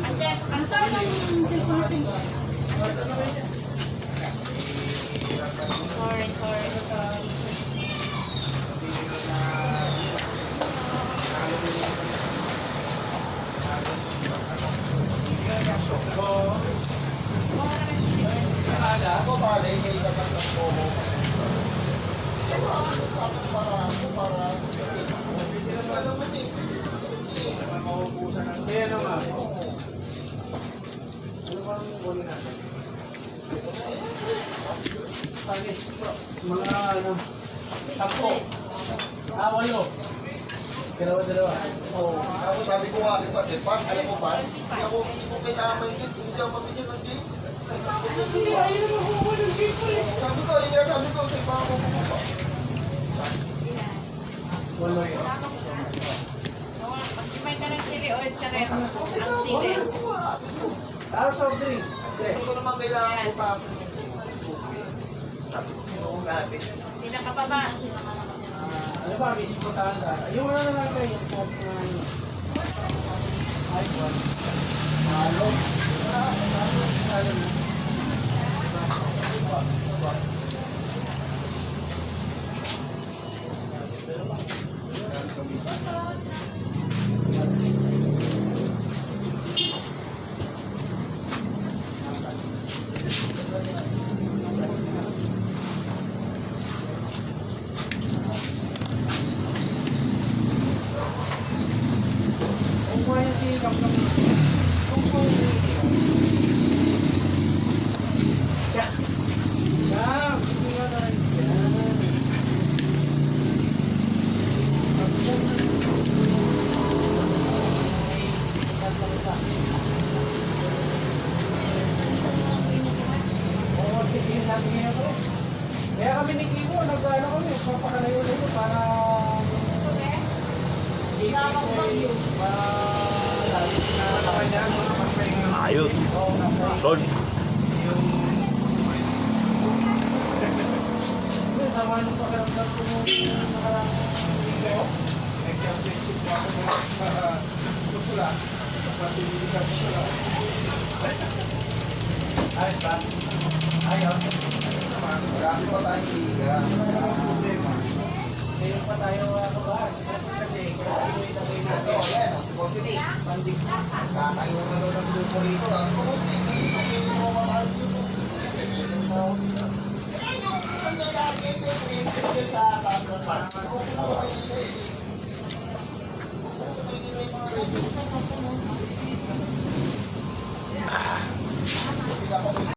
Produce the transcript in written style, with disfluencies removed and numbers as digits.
Ate, ano saan ang cellphone natin? Sorry. Ako bale, may dapat ng pomo. Kaya naman. Ano bang kunin natin? Panis po. Mga ano, 10. 8. Dalawa. Oo. Ako sabi ko nga, Pat, alam mo ba? Hindi ko kailangan may gate. Hindi ako mabigyan ng gate. Sabi ko, sa iba ako pupunta. Wala yun. May ka ng chili oil sa rep. Ang sili. House of drinks. Hindi ko naman kailangan putasan yung sabi ko, noong natin. Pinakababa. Ano ba, may siputaan ka? Yung ano na lang kayo, yung pop na ano. Ay, one. Halo. Ano na? Kaya si Kapkap. Siya. Sige nga tayo. Oo, sige natin ngayon ko. Kaya kami ni Kiko, nag-ano kami, papakalayo-layo para Ayun. Son. Sama nung pakiramdam ko nung nakarang linggo. Nag-championship ko ako sa Pusula. Pati hindi ka Pusula. Ayos ba? Ayos. Marami pa tayong liga. Ngayon pa tayo ba? Kasi kailangan ilagay Ito, natin. yan. Si Bosili. Pandig. Kakain na daw ng lupo rito. Ang Bosili, hindi mo mamahal dito. Ang lalaki ito, prinsip sa sa. Sa may mga review.